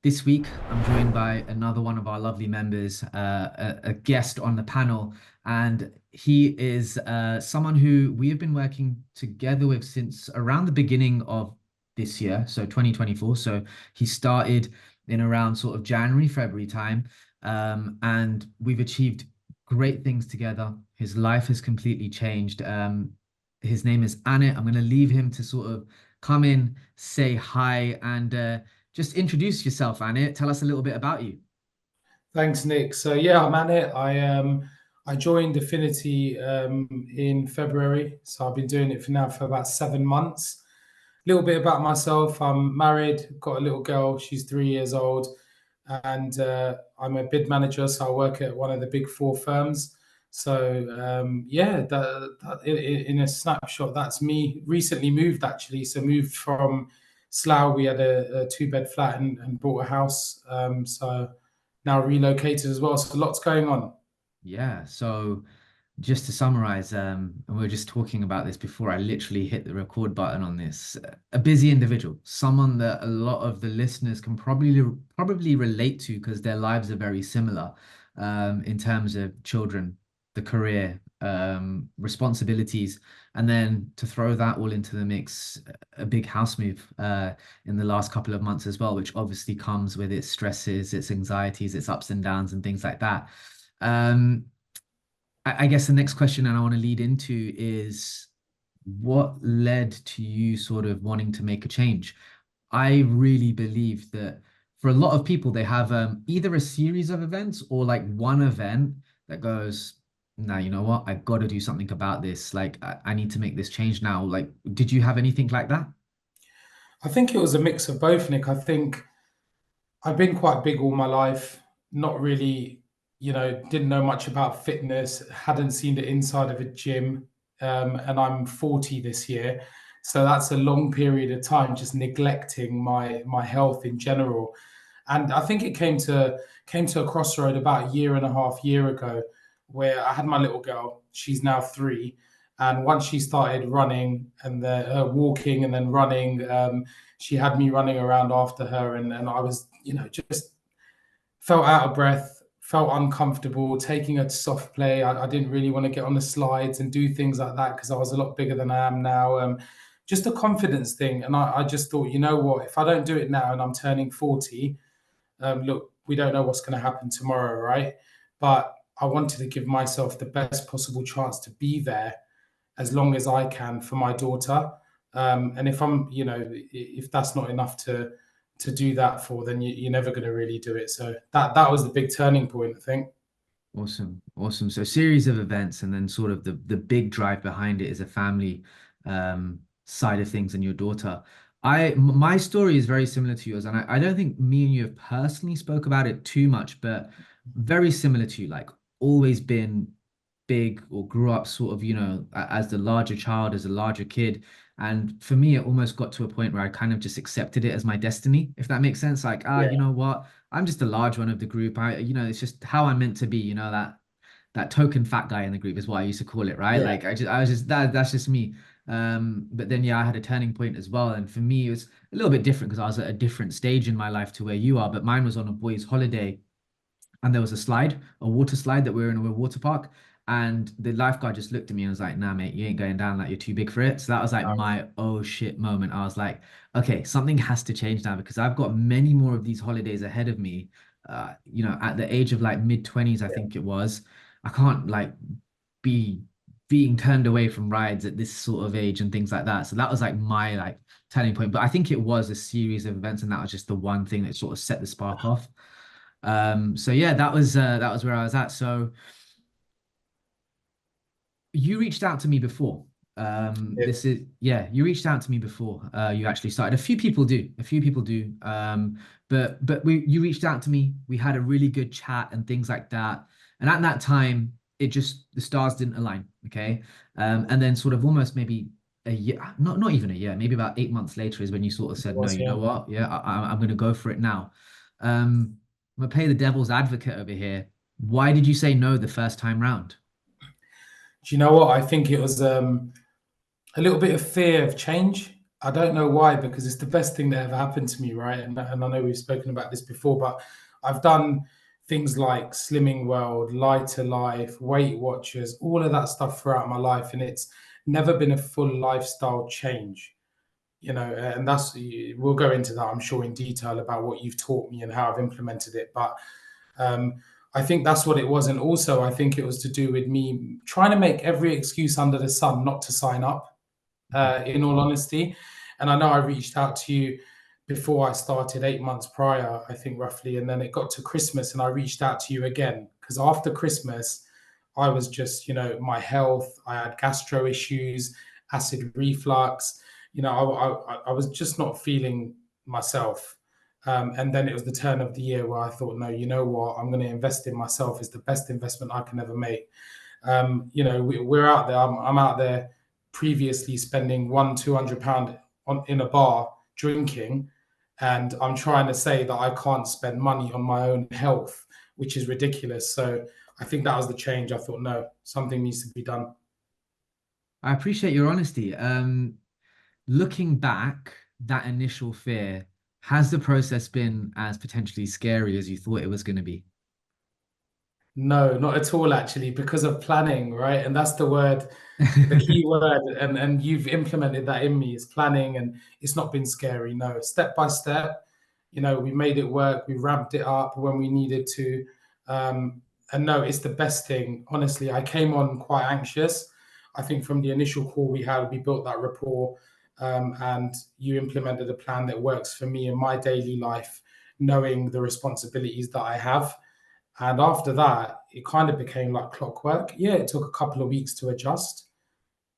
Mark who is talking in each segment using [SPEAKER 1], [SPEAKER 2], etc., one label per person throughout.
[SPEAKER 1] This week, I'm joined by another one of our lovely members, a guest on the panel, and he is someone who we have been working together with since around the beginning of this year, so 2024. So he started in around sort of January, February time, and we've achieved great things together. His life has completely changed. His name is Anit. I'm going to leave him to sort of come in, say hi, and just introduce yourself, Anit. Tell us a little bit about you.
[SPEAKER 2] Thanks, Nick. So yeah, I'm at it. I joined Affinity in February, so I've been doing it for about 7 months. A little bit about myself: I'm married, got a little girl. She's 3 years old, and I'm a bid manager. So I work at one of the big four firms. So yeah, in a snapshot, that's me. Recently moved actually, so moved from Slough. We had a two-bed flat and bought a house. So now relocated as well. So lots going on.
[SPEAKER 1] Yeah. So just to summarize, and we were just talking about this before I literally hit the record button on this. A busy individual, someone that a lot of the listeners can probably relate to because their lives are very similar, in terms of children, the career, responsibilities, and then to throw that all into the mix, a big house move in the last couple of months as well, which obviously comes with its stresses, its anxieties, its ups and downs, and things like that. Um, I guess the next question and I want to lead into is what led to you sort of wanting to make a change? I really believe that for a lot of people, they have either a series of events or like one event that goes, now, you know what? I've got to do something about this. Like, I need to make this change now. Like, did you have anything like that?
[SPEAKER 2] I think it was a mix of both, Nick. I think I've been quite big all my life, not really, didn't know much about fitness, hadn't seen the inside of a gym, and I'm 40 this year. So that's a long period of time just neglecting my health in general. And I think it came to a crossroad about a year and a half year ago where I had my little girl. She's now 3, and once she started running and walking and then running, she had me running around after her, and I was just felt out of breath, felt uncomfortable taking her to soft play. I didn't really want to get on the slides and do things like that because I was a lot bigger than I am now. Just a confidence thing. And I just thought, you know what, if I don't do it now and I'm turning 40, look, we don't know what's going to happen tomorrow, right? But I wanted to give myself the best possible chance to be there as long as I can for my daughter. And if if that's not enough to do that for, then you're never going to really do it. So that was the big turning point, I think.
[SPEAKER 1] Awesome, awesome. So series of events, and then sort of the big drive behind it is a family side of things and your daughter. My story is very similar to yours, and I don't think me and you have personally spoke about it too much, but very similar to you. Like always been big or grew up sort of, as the larger child, as a larger kid. And for me, it almost got to a point where I kind of just accepted it as my destiny, if that makes sense. Like, you
[SPEAKER 2] Yeah,
[SPEAKER 1] know what? I'm just a large one of the group. It's just how I'm meant to be, that token fat guy in the group is what I used to call it, right?
[SPEAKER 2] yeah.
[SPEAKER 1] Like I was just that's just me. But then yeah, I had a turning point as well. And for me, it was a little bit different because I was at a different stage in my life to where you are, but mine was on a boys' holiday and there was a slide, a water slide that we were in a water park. And the lifeguard just looked at me and was like, nah, mate, you ain't going down. Like, you're too big for it. So that was like
[SPEAKER 2] Um,
[SPEAKER 1] my oh shit moment. I was like, okay, something has to change now because I've got many more of these holidays ahead of me. At the age of like mid-20s, I think it was. I can't like be being turned away from rides at this sort of age and things like that. So that was like my like turning point. But I think it was a series of events, and that was just the one thing that sort of set the spark off. So yeah, that was where I was at. So you reached out to me before.
[SPEAKER 2] yeah.
[SPEAKER 1] This is yeah, you reached out to me before you actually started. A few people do, a few people do. But you reached out to me. We had a really good chat and things like that. And at that time, it just the stars didn't align. Okay. And then sort of almost maybe a year, not even a year, maybe about 8 months later is when you sort of said, no,
[SPEAKER 2] Was
[SPEAKER 1] you know
[SPEAKER 2] yeah.
[SPEAKER 1] what? Yeah, I'm going to go for it now. I'm gonna play the devil's advocate over here. Why did you say no the first time round?
[SPEAKER 2] Do you know what? I think it was a little bit of fear of change. I don't know why, because it's the best thing that ever happened to me, right? And I know we've spoken about this before, but I've done things like Slimming World, Lighter Life, Weight Watchers, all of that stuff throughout my life, and it's never been a full lifestyle change, and that's we'll go into that, I'm sure, in detail about what you've taught me and how I've implemented it. But um, I think that's what it was, and also I think it was to do with me trying to make every excuse under the sun not to sign up, in all honesty. And I know I reached out to you before I started, 8 months prior, I think, roughly. And then it got to Christmas and I reached out to you again because after Christmas, I was just, my health, I had gastro issues, acid reflux. I was just not feeling myself. And then it was the turn of the year where I thought, no, you know what? I'm going to invest in myself. It's the best investment I can ever make. We're out there. I'm out there previously spending £200 on in a bar drinking, and I'm trying to say that I can't spend money on my own health, which is ridiculous. So I think that was the change. I thought, no, something needs to be done.
[SPEAKER 1] I appreciate your honesty. Looking back, that initial fear, has the process been as potentially scary as you thought it was going to be?
[SPEAKER 2] No, not at all, actually, because of planning, right? And that's the word, the key word, and you've implemented that in me, is planning, and it's not been scary. No, step by step, we made it work. We ramped it up when we needed to, and no, it's the best thing. Honestly, I came on quite anxious. I think from the initial call we had, we built that rapport, and you implemented a plan that works for me in my daily life, knowing the responsibilities that I have. And after that, it kind of became like clockwork. Yeah, it took a couple of weeks to adjust,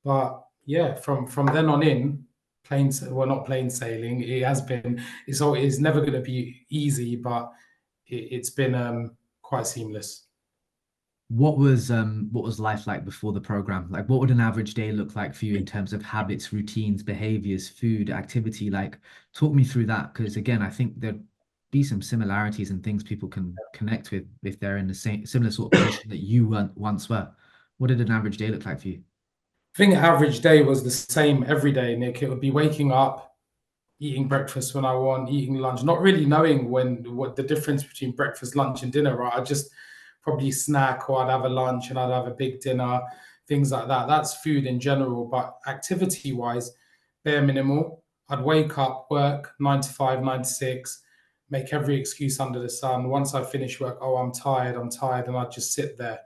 [SPEAKER 2] but yeah, from then on in, well, not plain sailing. It has been. It's never going to be easy, but it's been quite seamless.
[SPEAKER 1] What was life like before the program? Like what would an average day look like for you in terms of habits, routines, behaviors, food, activity? Like talk me through that because again, I think there'd be some similarities and things people can connect with if they're in the same similar sort of position that you weren't once were. What did an average day look like for you?
[SPEAKER 2] I think average day was the same every day, Nick. It would be waking up, eating breakfast when I want, eating lunch, not really knowing what the difference between breakfast, lunch, and dinner, right? I just probably snack, or I'd have a lunch and I'd have a big dinner, things like that. That's food in general. But activity wise, bare minimal. I'd wake up, work 9 to 5, 9 to 6, make every excuse under the sun. Once I finish work, oh, I'm tired, and I'd just sit there.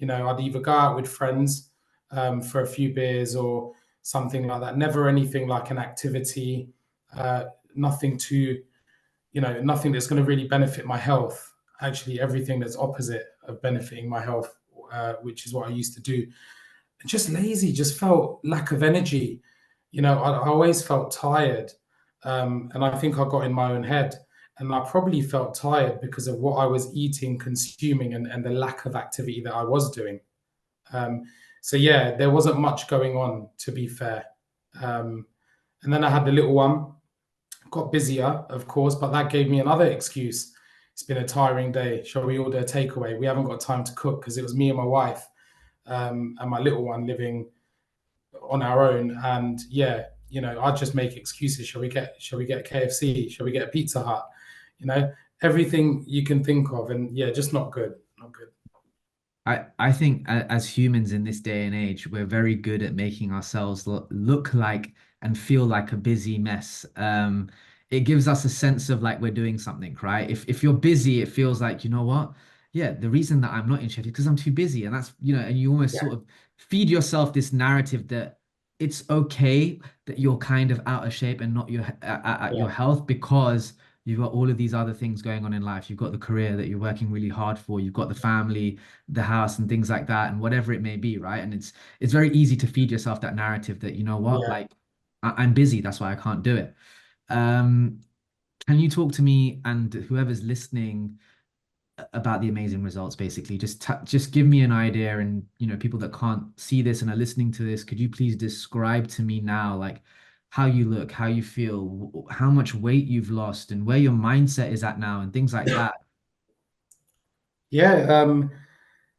[SPEAKER 2] I'd either go out with friends, for a few beers or something like that. Never anything like an activity, uh, nothing to, nothing that's going to really benefit my health. Actually, everything that's opposite of benefiting my health, which is what I used to do. Just lazy, just felt lack of energy. I always felt tired. And I think I got in my own head. And I probably felt tired because of what I was eating, consuming, and the lack of activity that I was doing. Um, so yeah, there wasn't much going on, to be fair. Um, and then I had the little one, got busier, of course, but that gave me another excuse. It's been a tiring day. Shall we order a takeaway? We haven't got time to cook because it was me and my wife, and my little one living on our own. And yeah, I'd just make excuses. Shall we get KFC? Shall we get a Pizza Hut? You know, everything you can think of, and yeah, just not good. Not good.
[SPEAKER 1] I think as humans in this day and age, we're very good at making ourselves look like and feel like a busy mess. It gives us a sense of like we're doing something, right? If you're busy, it feels like, you know what? Yeah, the reason that I'm not in shape is because I'm too busy. And that's, and you almost
[SPEAKER 2] Yeah,
[SPEAKER 1] sort of feed yourself this narrative that it's okay that you're kind of out of shape and not at
[SPEAKER 2] yeah,
[SPEAKER 1] your health because you've got all of these other things going on in life. You've got the career that you're working really hard for. You've got the family, the house and things like that and whatever it may be, right? And it's very easy to feed yourself that narrative that you know what,
[SPEAKER 2] yeah.
[SPEAKER 1] like I'm busy, that's why I can't do it. um can you talk to me and whoever's listening about the amazing results basically just give me an idea and people that can't see this and are listening to this, could you please describe to me now like how you look, how you feel, how much weight you've lost and where your mindset is at now and things like that?
[SPEAKER 2] Yeah.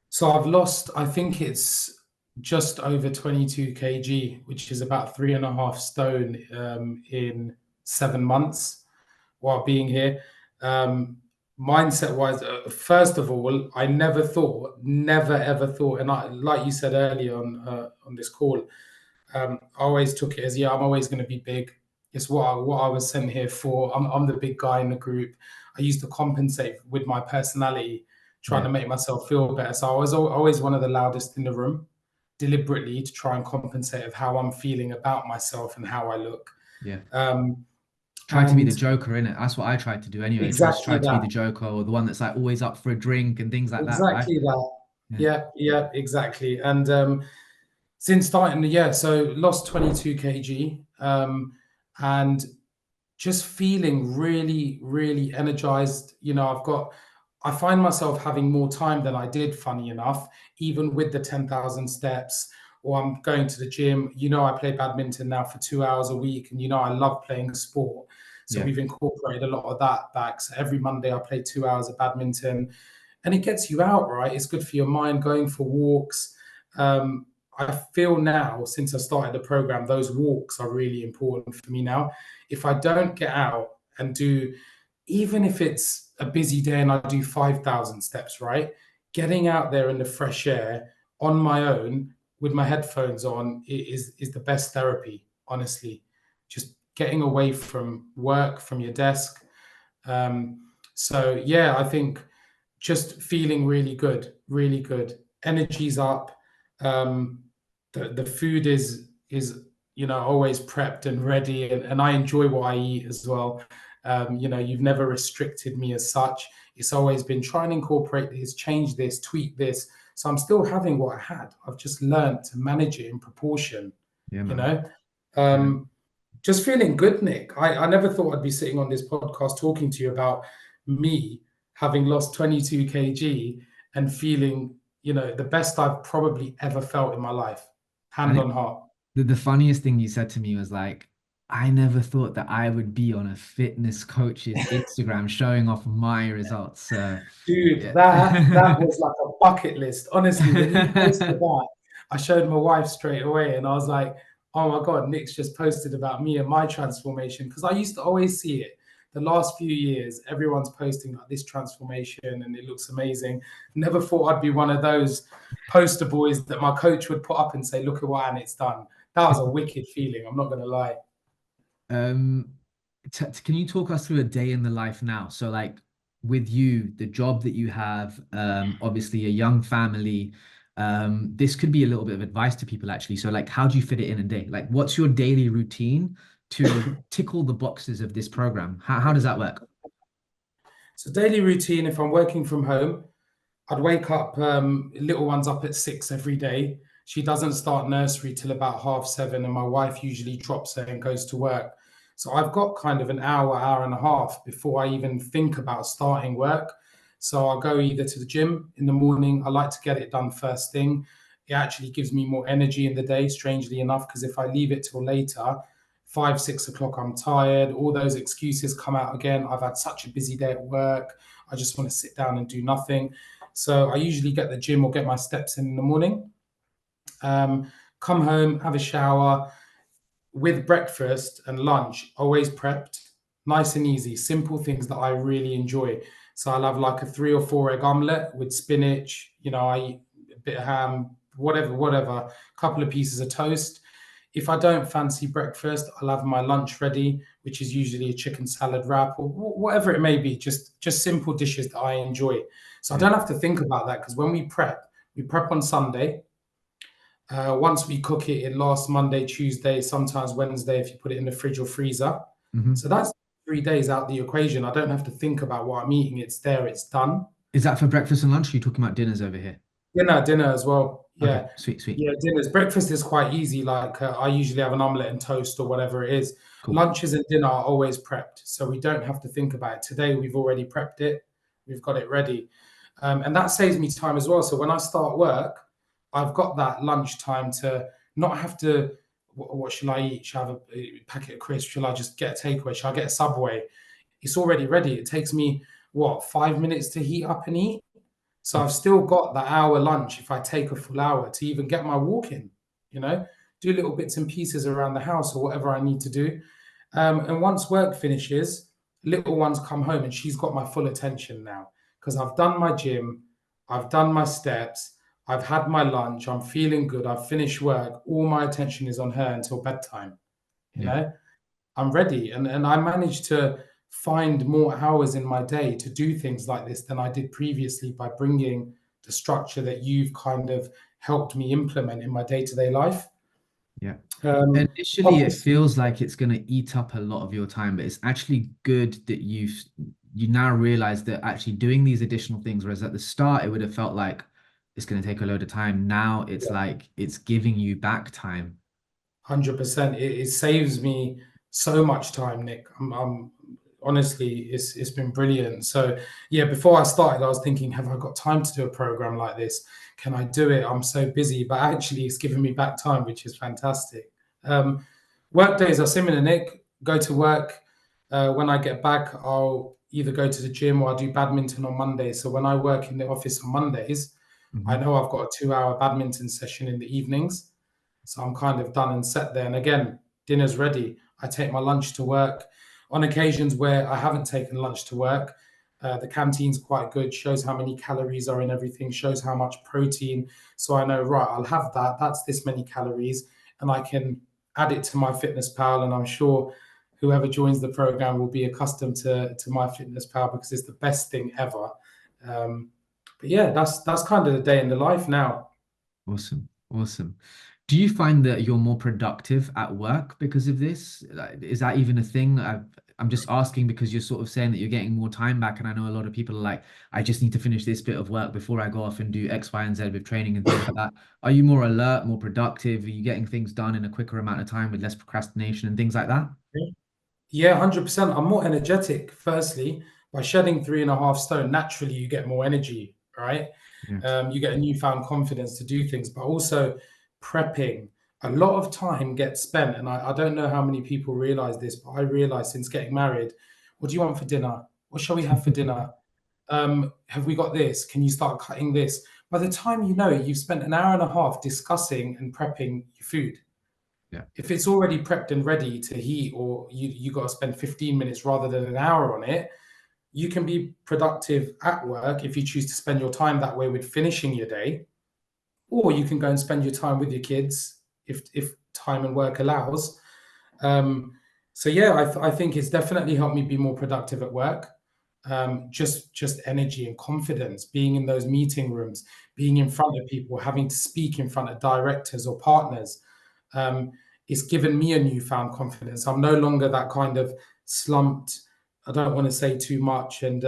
[SPEAKER 2] So I've lost, I think it's just over 22 kg, which is about 3.5 stone in 7 months while being here. Um, Mindset wise, first of all, I never ever thought, and I, like you said earlier on this call, I always took it as, yeah, I'm always going to be big. It's what I was sent here for. I'm the big guy in the group. I used to compensate with my personality, trying
[SPEAKER 1] Yeah.
[SPEAKER 2] to make myself feel better. So I was always one of the loudest in the room, deliberately to try and compensate of how I'm feeling about myself and how I look.
[SPEAKER 1] Yeah.
[SPEAKER 2] Um,
[SPEAKER 1] Try to be the
[SPEAKER 2] and
[SPEAKER 1] Joker in it. That's what I tried to do anyway. Try
[SPEAKER 2] exactly
[SPEAKER 1] to be
[SPEAKER 2] that.
[SPEAKER 1] the Joker or the one that's like always up for a drink and things like that, right?
[SPEAKER 2] Exactly that.
[SPEAKER 1] Yeah.
[SPEAKER 2] Yeah, yeah, exactly. And since starting the year, so lost 22 kg, and just feeling really, really energized. I find myself having more time than I did, funny enough, even with the 10,000 steps, or I'm going to the gym. I play badminton now for 2 hours a week, and I love playing sport. So
[SPEAKER 1] Yeah.
[SPEAKER 2] we've incorporated a lot of that back. So every Monday I play 2 hours of badminton, and it gets you out, right? It's good for your mind, going for walks. Um, I feel now, since I started the program, those walks are really important for me now. If I don't get out and do, even if it's a busy day and I do 5,000 steps, right? Getting out there in the fresh air on my own with my headphones on is the best therapy, honestly. Just getting away from work, from your desk. So yeah, I think just feeling really good, really good. Energy's up. Um, the food is always prepped and ready, and I enjoy what I eat as well. You've never restricted me as such. It's always been try and incorporate this, change this, tweak this. So I'm still having what I had. I've just learned to manage it in proportion.
[SPEAKER 1] Yeah,
[SPEAKER 2] You
[SPEAKER 1] man.
[SPEAKER 2] know,
[SPEAKER 1] Yeah.
[SPEAKER 2] um, just feeling good, Nick. I never thought I'd be sitting on this podcast talking to you about me having lost 22 kg and feeling, the best I've probably ever felt in my life,
[SPEAKER 1] I
[SPEAKER 2] hand on
[SPEAKER 1] think
[SPEAKER 2] heart.
[SPEAKER 1] the funniest thing you said to me was like, I never thought that I would be on a fitness coach's Instagram showing off my results.
[SPEAKER 2] Dude,
[SPEAKER 1] Yeah.
[SPEAKER 2] that was like a bucket list. Honestly, when you posted that, I showed my wife straight away and I was like, oh my God, Nick's just posted about me and my transformation. Because I used to always see it. The last few years, everyone's posting like this transformation and it looks amazing. Never thought I'd be one of those poster boys that my coach would put up and say, look at what Anit's done. That was a wicked feeling. I'm not going to lie.
[SPEAKER 1] Um, can you talk us through a day in the life now? So, like with you, the job that you have, obviously a young family. This could be a little bit of advice to people actually. So, like, how do you fit it in a day? Like, what's your daily routine to tick all the boxes of this program? How does that work?
[SPEAKER 2] So, daily routine, if I'm working from home, I'd wake up, little one's up at 6 every day. She doesn't start nursery till about 7:30, and my wife usually drops her and goes to work. So I've got kind of an hour, hour and a half before I even think about starting work. So I'll go either to the gym in the morning. I like to get it done first thing. It actually gives me more energy in the day, strangely enough, because if I leave it till later, 5, 6 o'clock, I'm tired. All those excuses come out again. I've had such a busy day at work. I just want to sit down and do nothing. So I usually get the gym or get my steps in the morning. Um, Come home, have a shower with breakfast and lunch, always prepped, nice and easy, simple things that I really enjoy. So I'll have like a 3 or 4 egg omelette with spinach. I eat a bit of ham, whatever, a couple of pieces of toast. If I don't fancy breakfast, I'll have my lunch ready, which is usually a chicken salad wrap or whatever it may be. Just simple dishes that I enjoy. So I
[SPEAKER 1] Yeah.
[SPEAKER 2] don't have to think about that because when we prep on Sunday. Once we cook it, it lasts Monday, Tuesday, sometimes Wednesday if you put it in the fridge or freezer.
[SPEAKER 1] Hmm.
[SPEAKER 2] So that's 3 days out the equation. I don't have to think about what I'm eating. It's there, it's done.
[SPEAKER 1] Is that for breakfast and lunch? Or are you talking about dinners over here?
[SPEAKER 2] Dinner as well.
[SPEAKER 1] Okay,
[SPEAKER 2] Yeah.
[SPEAKER 1] sweet, sweet.
[SPEAKER 2] Yeah, dinners. Breakfast is quite easy. Like I usually have an omelette and toast or whatever it is.
[SPEAKER 1] Cool.
[SPEAKER 2] Lunches and dinner are always prepped. So we don't have to think about it. Today we've already prepped it. We've got it ready. And that saves me time as well. So when I start work, I've got that lunch time to not have to, what shall I eat? Shall I have a packet of crisps? Shall I just get a takeaway? Shall I get a Subway? It's already ready. It takes me, what, 5 minutes to heat up and eat? So I've still got the hour lunch if I take a full hour to even get my walk in, you know, do little bits and pieces around the house or whatever I need to do. And once work finishes, little ones come home and she's got my full attention now because I've done my gym, I've done my steps, I've had my lunch, I'm feeling good, I've finished work. All my attention is on her until bedtime, you
[SPEAKER 1] Yeah.
[SPEAKER 2] know. I'm ready. And I managed to find more hours in my day to do things like this than I did previously by bringing the structure that you've kind of helped me implement in my day-to-day life.
[SPEAKER 1] Yeah.
[SPEAKER 2] Um,
[SPEAKER 1] Initially, it
[SPEAKER 2] Obviously,
[SPEAKER 1] feels like it's going to eat up a lot of your time, but it's actually good that you now realize that actually doing these additional things, whereas at the start it would have felt like it's going to take a load of time. Now it's like it's giving you back time.
[SPEAKER 2] 100%. It saves me so much time, Nick. I'm honestly, it's been brilliant. So yeah, before I started, I was thinking, have I got time to do a program like this? Can I do it? I'm so busy, but actually, it's given me back time, which is fantastic. Um, Work days are similar, Nick. Go to work. When I get back, I'll either go to the gym or I'll do badminton on Mondays. So when I work in the office on Mondays, I
[SPEAKER 1] Mhm.
[SPEAKER 2] know I've got a 2 hour badminton session in the evenings. So I'm kind of done and set there. And again, dinner's ready. I take my lunch to work. On occasions where I haven't taken lunch to work, the canteen's quite good, shows how many calories are in everything, shows how much protein. So I know, right, I'll have that. That's this many calories. And I can add it to my Fitness Pal. And I'm sure whoever joins the program will be accustomed to my Fitness Pal because it's the best thing ever. Um, but yeah, that's kind of the day in the life now.
[SPEAKER 1] Awesome. Awesome. Do you find that you're more productive at work because of this? Like, is that even a thing? I'm just asking because you're sort of saying that you're getting more time back. And I know a lot of people are like, I just need to finish this bit of work before I go off and do X, Y, and Z with training and things like that. Are you more alert, more productive? Are you getting things done in a quicker amount of time with less procrastination and things like that?
[SPEAKER 2] Yeah, 100%. I'm more energetic, firstly, by shedding 3.5 stone. Naturally, you get more energy, right?
[SPEAKER 1] Yeah.
[SPEAKER 2] You get a newfound confidence to do things, but also prepping. A lot of time gets spent, and I don't know how many people realize this, but I realize since getting married, what do you want for dinner? What shall we have for dinner? Have we got this? Can you start cutting this? By the time you know it, you've spent an hour and a half discussing and prepping your food.
[SPEAKER 1] Yeah.
[SPEAKER 2] If it's already prepped and ready to heat, or you got to spend 15 minutes rather than an hour on it, you can be productive at work if you choose to spend your time that way with finishing your day, or you can go and spend your time with your kids if time and work allows. Um, so yeah, I think it's definitely helped me be more productive at work. Just energy and confidence, being in those meeting rooms, being in front of people, having to speak in front of directors or partners. Um, it's given me a newfound confidence. I'm no longer that kind of slumped. I don't want to say too much, and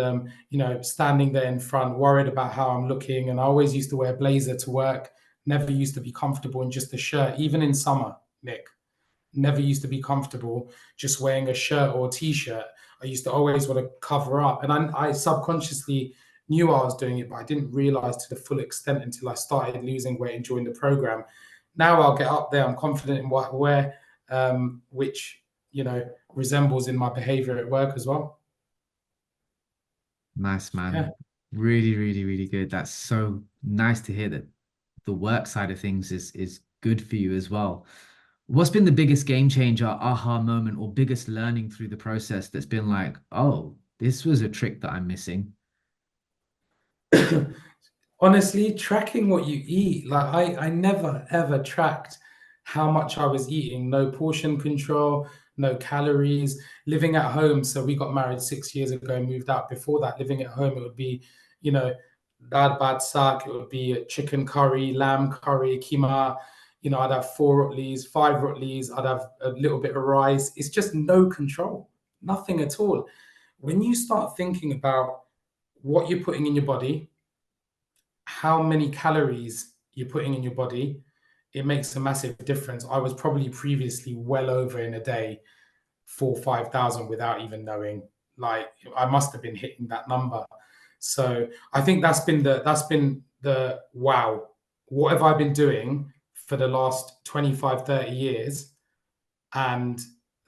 [SPEAKER 2] standing there in front, worried about how I'm looking. And I always used to wear a blazer to work. Never used to be comfortable in just a shirt, even in summer, Nick. Never used to be comfortable just wearing a shirt or a t-shirt. I used to always want to cover up, and I subconsciously knew I was doing it, but I didn't realize to the full extent until I started losing weight and joined the program. Now I'll get up there. I'm confident in what I wear, which resembles in my behavior at work as well.
[SPEAKER 1] Nice,
[SPEAKER 2] Yeah.
[SPEAKER 1] man. Really, really, really good. That's so nice to hear that the work side of things is good for you as well. What's been the biggest game changer, aha moment, or biggest learning through the process that's been like, oh, this was a trick that I'm missing?
[SPEAKER 2] Honestly, tracking what you eat, like I never ever tracked how much I was eating. No portion control, no calories. Living at home, so we got married 6 years ago and moved out. Before that, living at home, it would be, you know, dal bad sak. It would be a chicken curry, lamb curry, keema. I'd have 4 rotis, 5 rotis. I'd have a little bit of rice. It's just no control, nothing at all. When you start thinking about what you're putting in your body, how many calories you're putting in your body, it makes a massive difference. I was probably previously well over in a day 4, 5,000 without even knowing. Like I must have been hitting that number. So I think that's been the wow. What have I been doing for the last 25, 30 years? And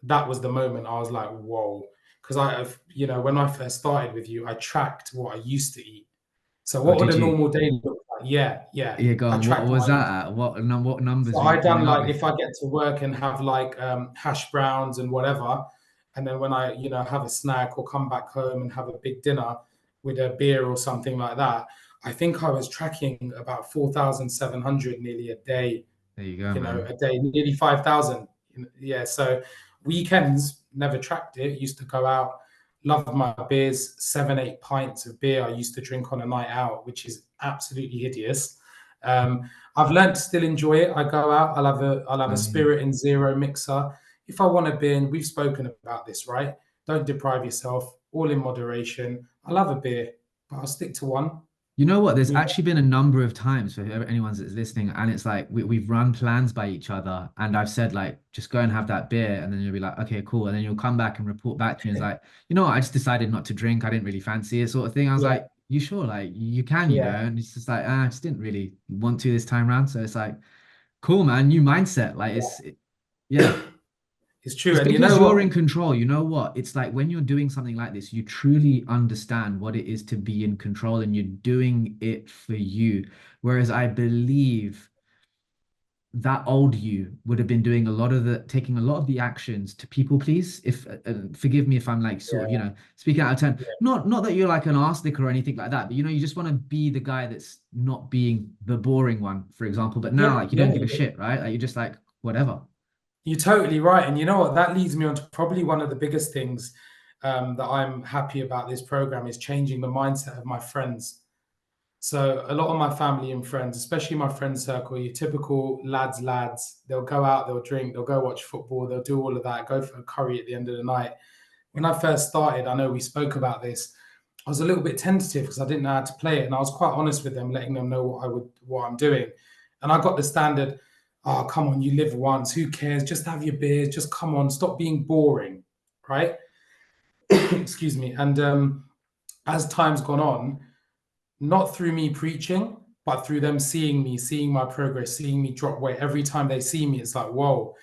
[SPEAKER 2] that was the moment I was like, whoa. Because when I first started with you, I tracked what I used to eat, So
[SPEAKER 1] Oh,
[SPEAKER 2] what would
[SPEAKER 1] did
[SPEAKER 2] a
[SPEAKER 1] you?
[SPEAKER 2] normal day look like? Yeah, yeah.
[SPEAKER 1] Yeah, go
[SPEAKER 2] I
[SPEAKER 1] on. What
[SPEAKER 2] tracked
[SPEAKER 1] was
[SPEAKER 2] my
[SPEAKER 1] that at? What numbers
[SPEAKER 2] so
[SPEAKER 1] were you
[SPEAKER 2] I done
[SPEAKER 1] coming up
[SPEAKER 2] like
[SPEAKER 1] with?
[SPEAKER 2] if I get to work and have like hash browns and whatever, and then when I have a snack or come back home and have a big dinner with a beer or something like that, I think I was tracking about 4,700 nearly a day.
[SPEAKER 1] There you go, man.
[SPEAKER 2] A day, nearly 5,000. Yeah, so weekends never tracked it. Used to go out, loved my beers, 7, 8 pints of beer I used to drink on a night out, which is absolutely hideous. I've learned to still enjoy it. I go out, I'll have a
[SPEAKER 1] Yeah.
[SPEAKER 2] spirit and zero mixer. If I want a beer, and we've spoken about this, right? Don't deprive yourself, all in moderation. I'll have a beer, but I'll stick to one.
[SPEAKER 1] You know what? There's
[SPEAKER 2] You know?
[SPEAKER 1] actually been a number of times for anyone that's listening, and it's like we've run plans by each other, and I've said like, just go and have that beer, and then you'll be like, okay, cool, and then you'll come back and report back to me, and it's like, you know what? I just decided not to drink. I didn't really fancy it, sort of thing. I was
[SPEAKER 2] Yeah,
[SPEAKER 1] like, you sure? Like, you can,
[SPEAKER 2] yeah,
[SPEAKER 1] and it's just like, I just didn't really want to this time around. So it's like, cool, man, new mindset. Like, yeah.
[SPEAKER 2] it's true.
[SPEAKER 1] It's
[SPEAKER 2] And you
[SPEAKER 1] because
[SPEAKER 2] know
[SPEAKER 1] you're
[SPEAKER 2] what?
[SPEAKER 1] in control. You know what? It's like when you're doing something like this, you truly understand what it is to be in control and you're doing it for you. Whereas I believe that old you would have been doing a lot of taking a lot of the actions to people please. If forgive me if I'm like sort of,
[SPEAKER 2] Yeah,
[SPEAKER 1] speaking out of turn.
[SPEAKER 2] yeah,
[SPEAKER 1] Not that you're like an arsenic or anything like that, but you just want to be the guy that's not being the boring one, for example. But now
[SPEAKER 2] yeah,
[SPEAKER 1] like you
[SPEAKER 2] yeah.
[SPEAKER 1] don't give a shit, right? Like you're just like, whatever.
[SPEAKER 2] You're totally right. And you know what? That leads me on to probably one of the biggest things that I'm happy about this program is changing the mindset of my friends. So a lot of my family and friends, especially my friend circle, your typical lads, they'll go out, they'll drink, they'll go watch football, they'll do all of that, go for a curry at the end of the night. When I first started, I know we spoke about this. I was a little bit tentative because I didn't know how to play it, and I was quite honest with them, letting them know what I'm doing. And I got the standard, "Oh, come on, you live once. Who cares? Just have your beers. Just come on. Stop being boring." Right? Excuse me. And as time's gone on, not through me preaching, but through them seeing me, seeing my progress, seeing me drop weight. Every time they see me, it's like, whoa.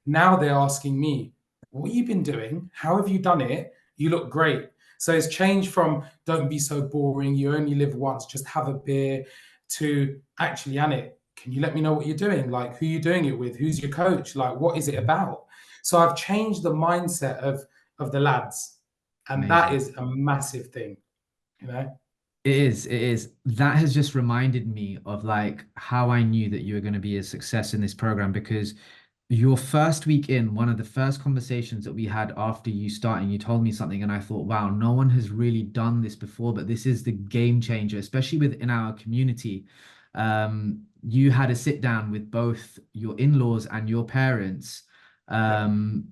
[SPEAKER 2] Now they're asking me, what have you been doing? How have you done it? You look great. So it's changed from don't be so boring, you only live once, just have a beer, to actually, Anit, can you let me know what you're doing? Like, who are you doing it with? Who's your coach? Like, what is it about? So I've changed the mindset of the lads. And that
[SPEAKER 1] Amazing.
[SPEAKER 2] is a massive thing, you know?
[SPEAKER 1] It is, it is. That has just reminded me of like how I knew that you were going to be a success in this program because your first week in, one of the first conversations that we had after you starting, you told me something and I thought, wow, no one has really done this before, but this is the game changer, especially within our community. You had a sit down with both your in-laws and your parents.
[SPEAKER 2] Yeah.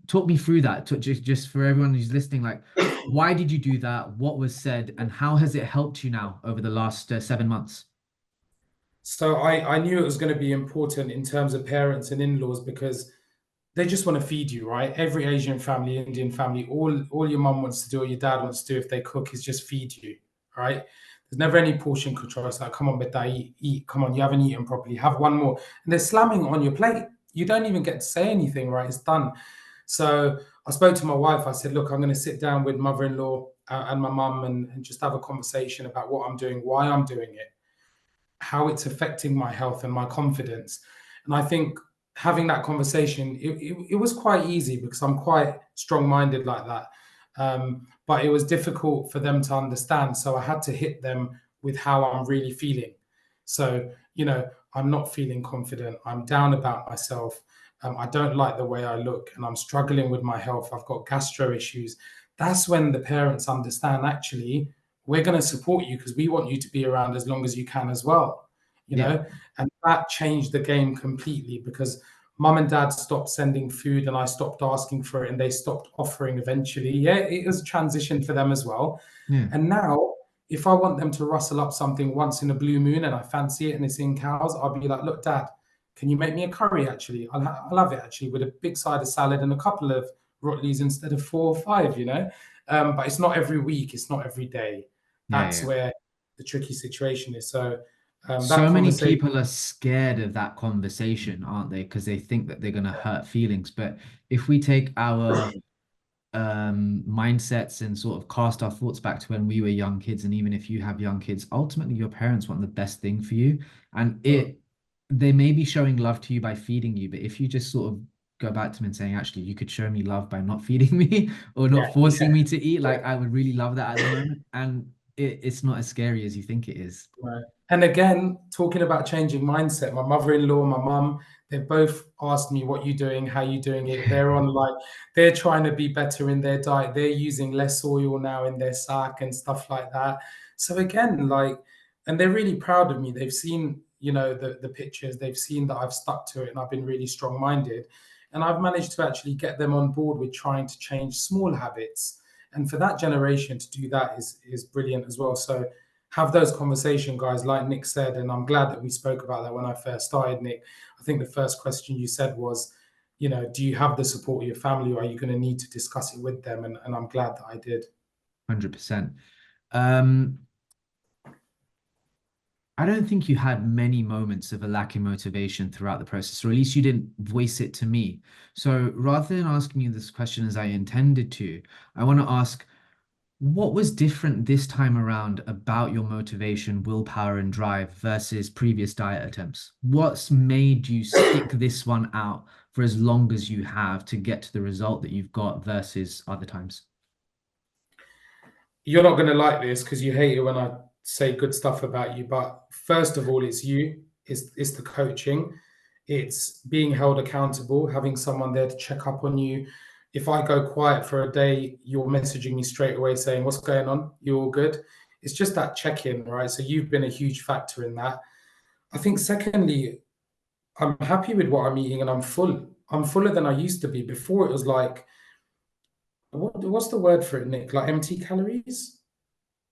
[SPEAKER 1] Talk me through that, just for everyone who's listening, like why did you do that? What was said, and how has it helped you now over the last 7 months?
[SPEAKER 2] So I knew it was going to be important in terms of parents and in-laws because they just want to feed you, right? Every Asian family, Indian family, all your mum wants to do or your dad wants to do if they cook is just feed you, right? There's never any portion control. It's like, come on, beta, eat. Come on, you haven't eaten properly. Have one more. And they're slamming on your plate. You don't even get to say anything, right? It's done. So I spoke to my wife. I said, look, I'm going to sit down with mother-in-law and my mum and just have a conversation about what I'm doing, why I'm doing it, how it's affecting my health and my confidence. And I think having that conversation, it was quite easy because I'm quite strong minded like that. But it was difficult for them to understand. So I had to hit them with how I'm really feeling. So, I'm not feeling confident. I'm down about myself. I don't like the way I look and I'm struggling with my health. I've got gastro issues. That's when the parents understand actually we're going to support you because we want you to be around as long as you can as well, you
[SPEAKER 1] Yeah,
[SPEAKER 2] know? And that changed the game completely because mum and dad stopped sending food and I stopped asking for it and they stopped offering eventually. Yeah, it was a transition for them as well.
[SPEAKER 1] yeah,
[SPEAKER 2] And now, if I want them to rustle up something once in a blue moon and I fancy it and it's in cows, I'll be like, look, dad, can you make me a curry actually? I'll have it actually with a big side of salad and a couple of rotleys instead of 4 or 5. But it's not every week, it's not every day.
[SPEAKER 1] yeah,
[SPEAKER 2] That's
[SPEAKER 1] yeah.
[SPEAKER 2] where the tricky situation is. So that
[SPEAKER 1] So many
[SPEAKER 2] conversation,
[SPEAKER 1] people are scared of that conversation, aren't they? Because they think that they're going to hurt feelings. But if we take our mindsets and sort of cast our thoughts back to when we were young kids. And even if you have young kids, ultimately your parents want the best thing for you. And they may be showing love to you by feeding you, but if you just sort of go back to them and saying, actually, you could show me love by not feeding me or
[SPEAKER 2] Yeah,
[SPEAKER 1] not forcing
[SPEAKER 2] yeah,
[SPEAKER 1] me to eat, like
[SPEAKER 2] yeah.
[SPEAKER 1] I would really love that at the moment. And it's not as scary as you think it is.
[SPEAKER 2] Right. And again, talking about changing mindset, my mother-in-law, my mum, they've both asked me, what you doing, how you doing it. They're on like, they're trying to be better in their diet. They're using less oil now in their sack and stuff like that. So again, like, and they're really proud of me. They've seen, you know, the pictures, they've seen that I've stuck to it and I've been really strong-minded. And I've managed to actually get them on board with trying to change small habits. And for that generation to do that is brilliant as well. So have those conversations, guys, like Nick said, and I'm glad that we spoke about that when I first started, Nick. I think the first question you said was, you know, do you have the support of your family, or are you going to need to discuss it with them? And I'm glad that I did.
[SPEAKER 1] 100%. Um, I don't think you had many moments of a lack in motivation throughout the process, or at least you didn't voice it to me. So rather than asking you this question as I intended to, I want to ask, what was different this time around about your motivation, willpower, and drive versus previous diet attempts? What's made you stick this one out for as long as you have to get to the result that you've got versus other times?
[SPEAKER 2] You're not going to like this because you hate it when I say good stuff about you. But first of all, it's you, it's the coaching, it's being held accountable, having someone there to check up on you. If I go quiet for a day, you're messaging me straight away saying, "What's going on? You all good?" It's just that check in, right? So you've been a huge factor in that. I think, secondly, I'm happy with what I'm eating and I'm full. I'm fuller than I used to be. Before it was like, what's the word for it, Nick? Like empty calories?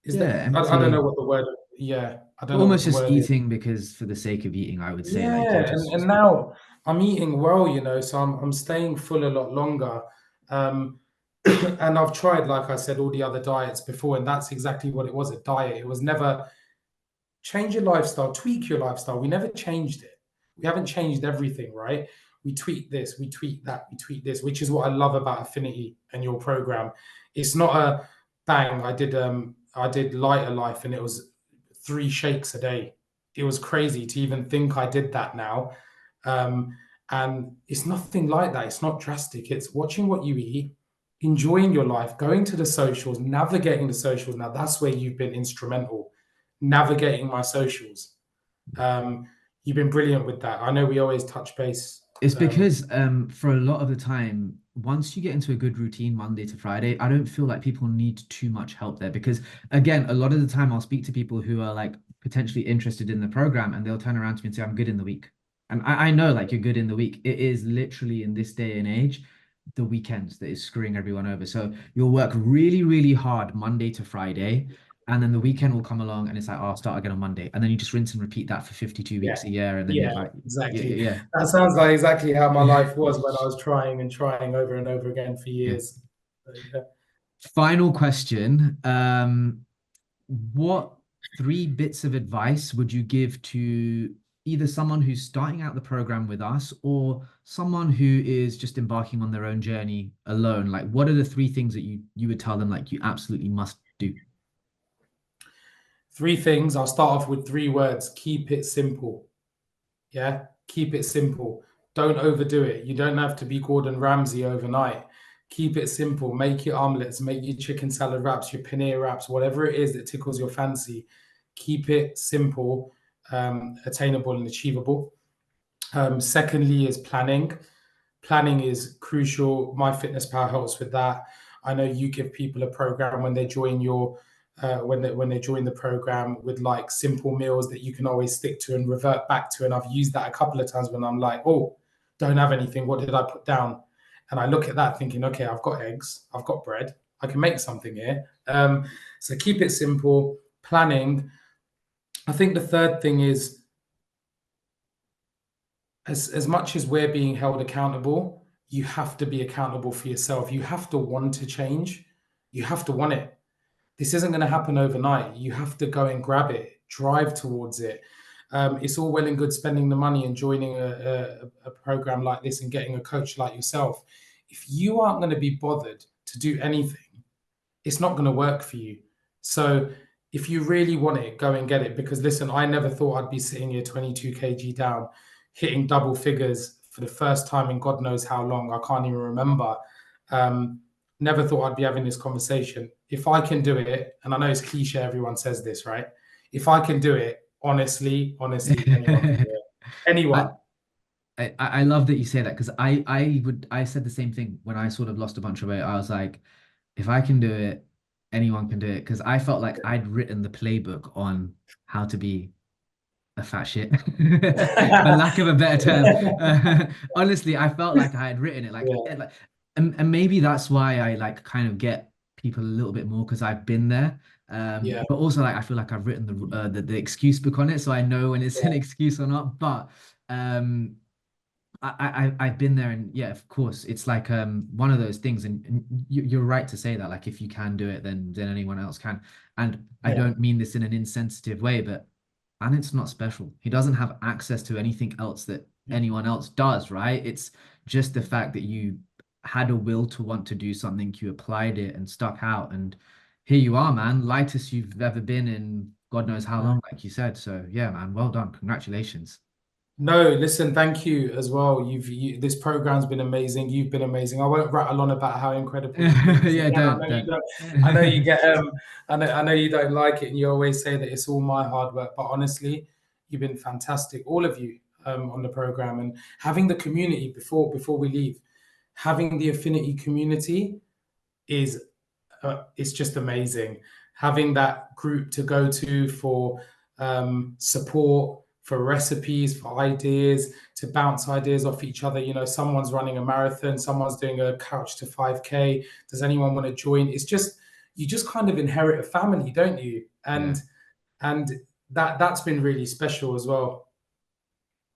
[SPEAKER 2] Is
[SPEAKER 1] Yeah,
[SPEAKER 2] that I don't know
[SPEAKER 1] empty.
[SPEAKER 2] what the word, yeah, I don't know what
[SPEAKER 1] Almost
[SPEAKER 2] the
[SPEAKER 1] just
[SPEAKER 2] word is.
[SPEAKER 1] eating because for the sake of eating, I would say like
[SPEAKER 2] Yeah,
[SPEAKER 1] you're
[SPEAKER 2] and
[SPEAKER 1] just
[SPEAKER 2] now I'm eating well, you know, so I'm staying full a lot longer. Um, and I've tried, like I said, all the other diets before, and that's exactly what it was, a diet. It was never change your lifestyle, tweak your lifestyle. We never changed it. We haven't changed everything, right? We tweak this, we tweak that, we tweak this, which is what I love about Affinity and your program. It's not a bang. I did Lighter Life and it was 3 shakes a day. It was crazy to even think I did that now. Um, and it's nothing like that. It's not drastic. It's watching what you eat, enjoying your life, going to the socials, navigating the socials. Now that's where you've been instrumental, navigating my socials. Um, you've been brilliant with that. I know we always touch base.
[SPEAKER 1] it's
[SPEAKER 2] Um,
[SPEAKER 1] because for a lot of the time, once you get into a good routine Monday to Friday, I don't feel like people need too much help there because again, a lot of the time I'll speak to people who are like potentially interested in the program and they'll turn around to me and say, I'm good in the week. And I know like you're good in the week. It is literally in this day and age, the weekends that is screwing everyone over. So you'll work really, really hard Monday to Friday. And then the weekend will come along and it's like, oh, I'll start again on Monday. And then you just rinse and repeat that for 52
[SPEAKER 2] yeah,
[SPEAKER 1] weeks a year. And then you're
[SPEAKER 2] yeah,
[SPEAKER 1] like, yeah,
[SPEAKER 2] exactly.
[SPEAKER 1] yeah,
[SPEAKER 2] That sounds like exactly how my
[SPEAKER 1] yeah.
[SPEAKER 2] life was when I was trying and trying over and over again for
[SPEAKER 1] Yeah.
[SPEAKER 2] years. So, yeah.
[SPEAKER 1] Final question. What three bits of advice would you give to either someone who's starting out the program with us or someone who is just embarking on their own journey alone? Like, what are the three things that you would tell them like you absolutely must do?
[SPEAKER 2] 3 things. I'll start off with 3 words. Keep it simple. Yeah, keep it simple. Don't overdo it. You don't have to be Gordon Ramsay overnight. Keep it simple. Make your omelets, make your chicken salad wraps, your paneer wraps, whatever it is that tickles your fancy. Keep it simple, attainable, and achievable. Secondly, is planning. Planning is crucial. My Fitness Pal helps with that. I know you give people a program when they join your when they join the program with like simple meals that you can always stick to and revert back to. And I've used that a couple of times when I'm like, oh, don't have anything. What did I put down? And I look at that thinking, okay, I've got eggs, I've got bread, I can make something here. So keep it simple. Planning. I think the third thing is as much as we're being held accountable, you have to be accountable for yourself. You have to want to change. You have to want it. This isn't going to happen overnight. You have to go and grab it, drive towards it. It's all well and good spending the money and joining a program like this and getting a coach like yourself. If you aren't going to be bothered to do anything, it's not going to work for you. So if you really want it, go and get it. Because listen, I never thought I'd be sitting here 22 kg down, hitting double figures for the first time in God knows how long. I can't even remember. Um, Never thought I'd be having this conversation. If I can do it, and I know it's cliche, everyone says this, right? If I can do it, honestly, anyone can do it.
[SPEAKER 1] I,
[SPEAKER 2] Anyone.
[SPEAKER 1] I love that you say that because I said the same thing when I sort of lost a bunch of weight. I was like, if I can do it, anyone can do it. Because I felt like I'd written the playbook on how to be a fat shit, for lack of a better term. Honestly, I felt like I had written it,
[SPEAKER 2] Yeah,
[SPEAKER 1] and maybe that's why I like kind of get people a little bit more because I've been there.
[SPEAKER 2] yeah,
[SPEAKER 1] But also like I feel like I've written the excuse book on it, so I know when it's an
[SPEAKER 2] yeah,
[SPEAKER 1] excuse or not. But um, I've been there, and yeah, of course, it's like one of those things, and you're right to say that. Like if you can do it, then anyone else can. And I
[SPEAKER 2] yeah,
[SPEAKER 1] don't mean this in an insensitive way, but Anit's not special. He doesn't have access to anything else that anyone else does, right? It's just the fact that you had a will to want to do something, you applied it and stuck out, and here you are, man. Lightest you've ever been in God knows how
[SPEAKER 2] yeah.
[SPEAKER 1] long, like you said. So yeah, man, well done. Congratulations.
[SPEAKER 2] No, listen, thank you as well. This program's been amazing. You've been amazing. I won't rattle on about how incredible you've been because
[SPEAKER 1] Yeah,
[SPEAKER 2] again, I
[SPEAKER 1] don't,
[SPEAKER 2] know you
[SPEAKER 1] don't.
[SPEAKER 2] don't. I know you get. I know you don't like it, and you always say that it's all my hard work. But honestly, you've been fantastic, all of you, on the program, and having the community before we leave, having the affinity community is it's just amazing. Having that group to go to for support, for recipes, for ideas, to bounce ideas off each other. You know, someone's running a marathon, someone's doing a couch to 5K. Does anyone want to join? It's just you just kind of inherit a family, don't you?
[SPEAKER 1] Yeah,
[SPEAKER 2] And that's been really special as well.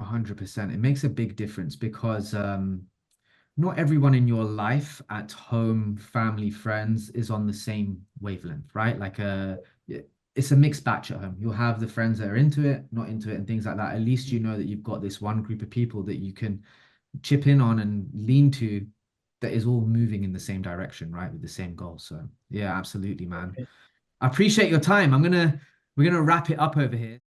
[SPEAKER 1] 100%. It makes a big difference because not everyone in your life at home, family, friends is on the same wavelength, right? It's a mixed batch at home. You'll have the friends that are into it, not into it, and things like that. At least you know that you've got this one group of people that you can chip in on and lean to that is all moving in the same direction, right? With the same goal. So yeah, absolutely, man. I appreciate your time. We're gonna wrap it up over here.